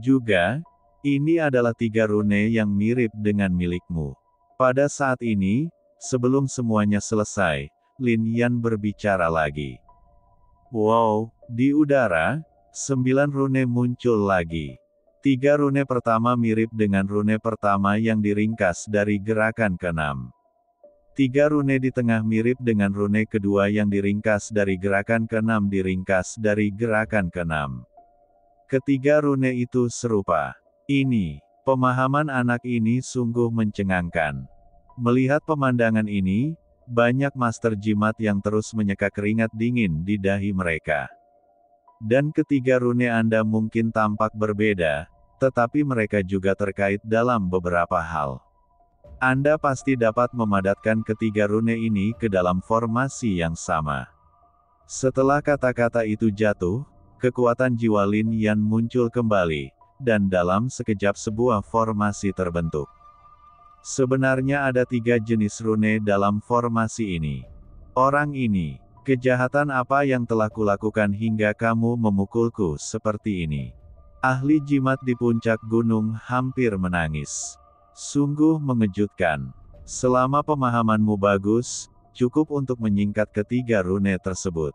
Juga, ini adalah 3 rune yang mirip dengan milikmu. Pada saat ini, sebelum semuanya selesai, Lin Yan berbicara lagi. Wow, di udara, 9 rune muncul lagi. 3 rune pertama mirip dengan rune pertama yang diringkas dari gerakan ke-6. 3 rune di tengah mirip dengan rune kedua yang diringkas dari gerakan ke-6 diringkas dari gerakan ke-6. Ketiga rune itu serupa. Ini, pemahaman anak ini sungguh mencengangkan. Melihat pemandangan ini, banyak master jimat yang terus menyeka keringat dingin di dahi mereka. Dan ketiga rune Anda mungkin tampak berbeda, tetapi mereka juga terkait dalam beberapa hal. Anda pasti dapat memadatkan ketiga rune ini ke dalam formasi yang sama. Setelah kata-kata itu jatuh, kekuatan jiwa Lin Yan muncul kembali, dan dalam sekejap sebuah formasi terbentuk. Sebenarnya ada 3 jenis rune dalam formasi ini. Orang ini, kejahatan apa yang telah kulakukan hingga kamu memukulku seperti ini? Ahli jimat di puncak gunung hampir menangis. Sungguh mengejutkan. Selama pemahamanmu bagus, cukup untuk menyingkat ketiga rune tersebut.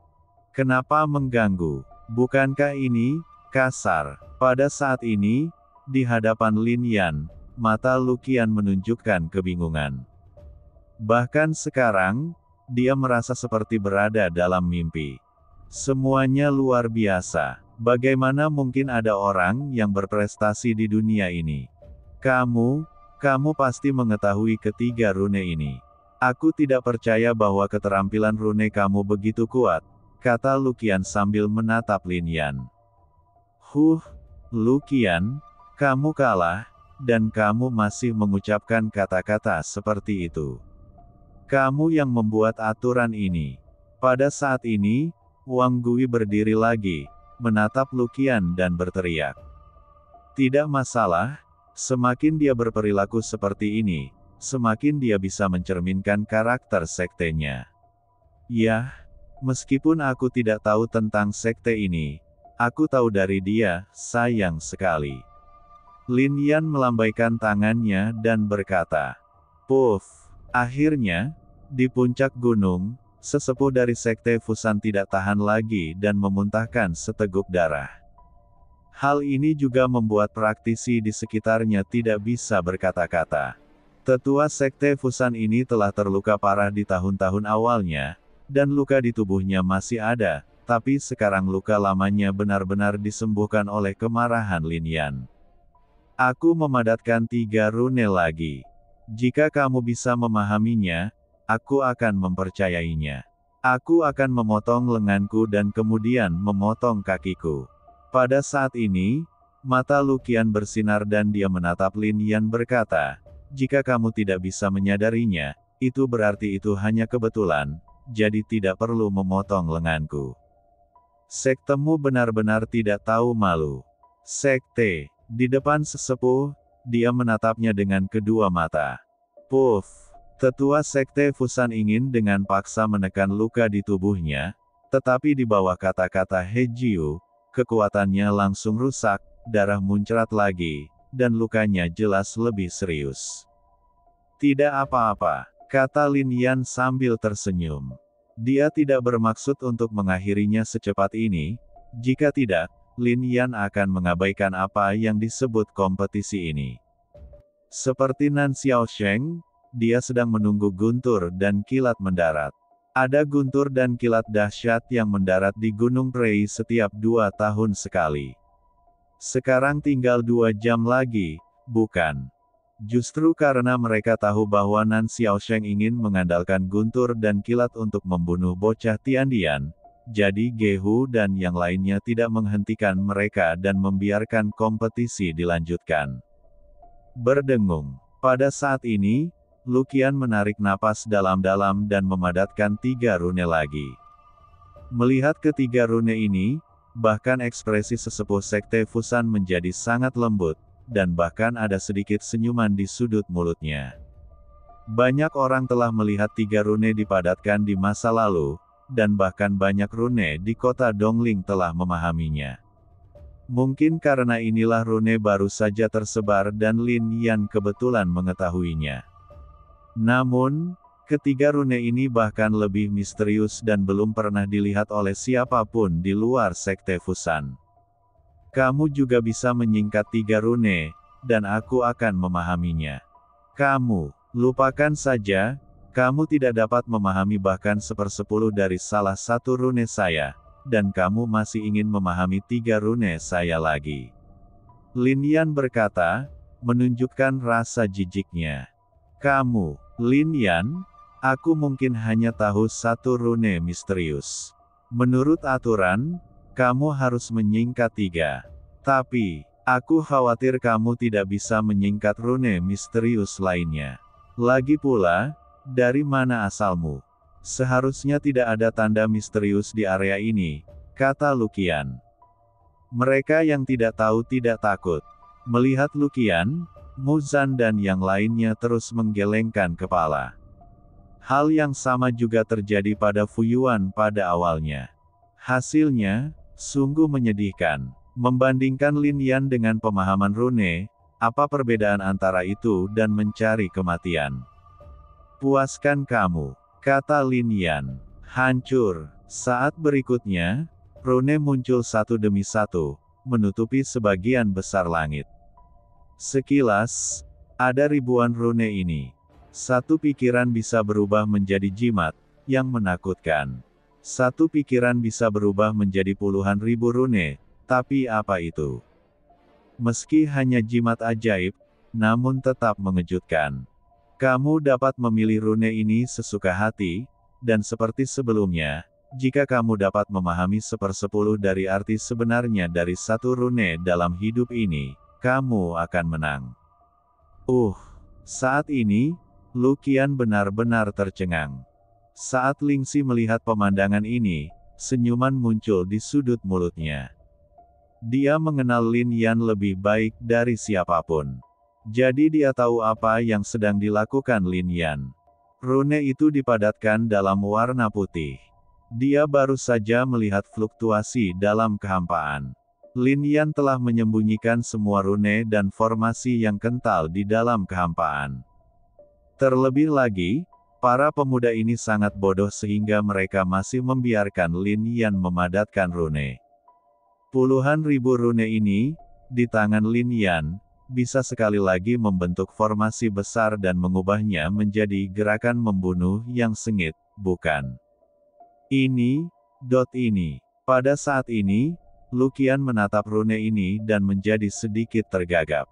Kenapa mengganggu? Bukankah ini kasar? Pada saat ini, di hadapan Lin Yan, mata Luqian menunjukkan kebingungan. Bahkan sekarang, dia merasa seperti berada dalam mimpi. Semuanya luar biasa. Bagaimana mungkin ada orang yang berprestasi di dunia ini? Kamu pasti mengetahui ketiga rune ini. Aku tidak percaya bahwa keterampilan rune kamu begitu kuat, kata Luqian sambil menatap Lin Yan. Luqian, kamu kalah. Dan kamu masih mengucapkan kata-kata seperti itu. Kamu yang membuat aturan ini. Pada saat ini, Wang Gui berdiri lagi, menatap Luqian dan berteriak. Tidak masalah, semakin dia berperilaku seperti ini, semakin dia bisa mencerminkan karakter sektenya. Yah, meskipun aku tidak tahu tentang sekte ini, aku tahu dari dia, sayang sekali. Lin Yan melambaikan tangannya dan berkata, "Puff." Akhirnya, di puncak gunung, sesepuh dari sekte Fusan tidak tahan lagi dan memuntahkan seteguk darah. Hal ini juga membuat praktisi di sekitarnya tidak bisa berkata-kata. Tetua sekte Fusan ini telah terluka parah di tahun-tahun awalnya, dan luka di tubuhnya masih ada, tapi sekarang luka lamanya benar-benar disembuhkan oleh kemarahan Lin Yan. Aku memadatkan 3 rune lagi. Jika kamu bisa memahaminya, aku akan mempercayainya. Aku akan memotong lenganku dan kemudian memotong kakiku. Pada saat ini, mata Luqian bersinar dan dia menatap Lin Yan berkata, jika kamu tidak bisa menyadarinya, itu berarti itu hanya kebetulan, jadi tidak perlu memotong lenganku. Sektemu benar-benar tidak tahu malu. Sekte. Di depan sesepuh, dia menatapnya dengan kedua mata. Puff. Tetua sekte Fusan ingin dengan paksa menekan luka di tubuhnya, tetapi di bawah kata-kata He Jiu, kekuatannya langsung rusak, darah muncrat lagi, dan lukanya jelas lebih serius. Tidak apa-apa, kata Lin Yan sambil tersenyum. Dia tidak bermaksud untuk mengakhirinya secepat ini, jika tidak, Lin Yan akan mengabaikan apa yang disebut kompetisi ini. Seperti Nan Xiaosheng, dia sedang menunggu guntur dan kilat mendarat. Ada guntur dan kilat dahsyat yang mendarat di Gunung Prei setiap 2 tahun sekali. Sekarang tinggal 2 jam lagi, bukan? Justru karena mereka tahu bahwa Nan Xiaosheng ingin mengandalkan guntur dan kilat untuk membunuh bocah Tiandian, jadi Gehu dan yang lainnya tidak menghentikan mereka dan membiarkan kompetisi dilanjutkan. Berdengung. Pada saat ini, Luqian menarik napas dalam-dalam dan memadatkan 3 rune lagi. Melihat ketiga rune ini, bahkan ekspresi sesepuh Sekte Fusan menjadi sangat lembut, dan bahkan ada sedikit senyuman di sudut mulutnya. Banyak orang telah melihat 3 rune dipadatkan di masa lalu, dan bahkan banyak rune di kota Dongling telah memahaminya. Mungkin karena inilah rune baru saja tersebar dan Lin Yan kebetulan mengetahuinya. Namun, ketiga rune ini bahkan lebih misterius dan belum pernah dilihat oleh siapapun di luar Sekte Fusan. Kamu juga bisa menyingkat 3 rune, dan aku akan memahaminya. Kamu, lupakan saja, kamu tidak dapat memahami bahkan 1/10 dari salah satu rune saya, dan kamu masih ingin memahami 3 rune saya lagi. Lin Yan berkata, menunjukkan rasa jijiknya. Kamu, Lin Yan, aku mungkin hanya tahu 1 rune misterius. Menurut aturan, kamu harus menyingkat 3. Tapi, aku khawatir kamu tidak bisa menyingkat rune misterius lainnya. Lagi pula, dari mana asalmu? Seharusnya tidak ada tanda misterius di area ini, kata Luqian. Mereka yang tidak tahu tidak takut. Melihat Luqian, Muzan dan yang lainnya terus menggelengkan kepala. Hal yang sama juga terjadi pada Fu Yuan pada awalnya. Hasilnya, sungguh menyedihkan. Membandingkan Lin Yan dengan pemahaman rune, apa perbedaan antara itu dan mencari kematian? Puaskan kamu, kata Lin Yan. Hancur. Saat berikutnya, rune muncul satu demi satu, menutupi sebagian besar langit. Sekilas, ada ribuan rune ini. Satu pikiran bisa berubah menjadi jimat, yang menakutkan. Satu pikiran bisa berubah menjadi puluhan ribu rune, tapi apa itu? Meski hanya jimat ajaib, namun tetap mengejutkan. Kamu dapat memilih rune ini sesuka hati, dan seperti sebelumnya, jika kamu dapat memahami 1/10 dari arti sebenarnya dari satu rune dalam hidup ini, kamu akan menang. Saat ini, Luqian benar-benar tercengang. Saat Lingxi melihat pemandangan ini, senyuman muncul di sudut mulutnya. Dia mengenal Lin Yan lebih baik dari siapapun. Jadi dia tahu apa yang sedang dilakukan Lin Yan. Rune itu dipadatkan dalam warna putih. Dia baru saja melihat fluktuasi dalam kehampaan. Lin Yan telah menyembunyikan semua rune dan formasi yang kental di dalam kehampaan. Terlebih lagi, para pemuda ini sangat bodoh sehingga mereka masih membiarkan Lin Yan memadatkan rune. Puluhan ribu rune ini, di tangan Lin Yan, bisa sekali lagi membentuk formasi besar dan mengubahnya menjadi gerakan membunuh yang sengit, bukan? Ini. Pada saat ini, Luqian menatap rune ini dan menjadi sedikit tergagap.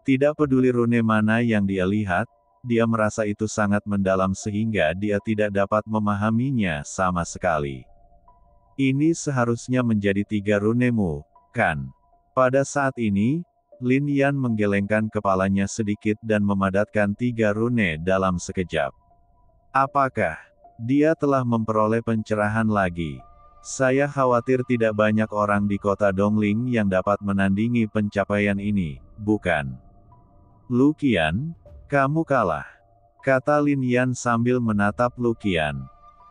Tidak peduli rune mana yang dia lihat, dia merasa itu sangat mendalam sehingga dia tidak dapat memahaminya sama sekali. Ini seharusnya menjadi 3 runemu, kan? Pada saat ini, Lin Yan menggelengkan kepalanya sedikit dan memadatkan 3 rune dalam sekejap. Apakah dia telah memperoleh pencerahan lagi? Saya khawatir tidak banyak orang di kota Dongling yang dapat menandingi pencapaian ini, bukan? Luqian, kamu kalah, kata Lin Yan sambil menatap Luqian.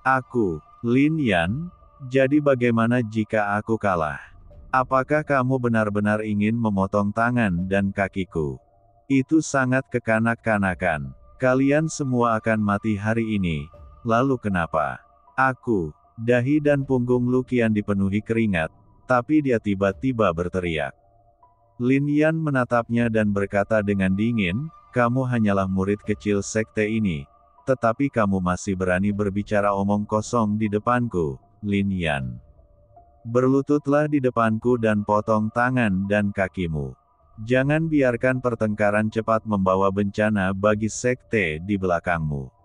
Aku, Lin Yan, jadi bagaimana jika aku kalah? Apakah kamu benar-benar ingin memotong tangan dan kakiku? Itu sangat kekanak-kanakan. Kalian semua akan mati hari ini. Lalu kenapa? Aku, dahi dan punggung Luqian dipenuhi keringat, tapi dia tiba-tiba berteriak. Lin Yan menatapnya dan berkata dengan dingin, kamu hanyalah murid kecil sekte ini, Tetapi kamu masih berani berbicara omong kosong di depanku, Lin Yan. Berlututlah di depanku dan potong tangan dan kakimu. Jangan biarkan pertengkaran cepat membawa bencana bagi sekte di belakangmu.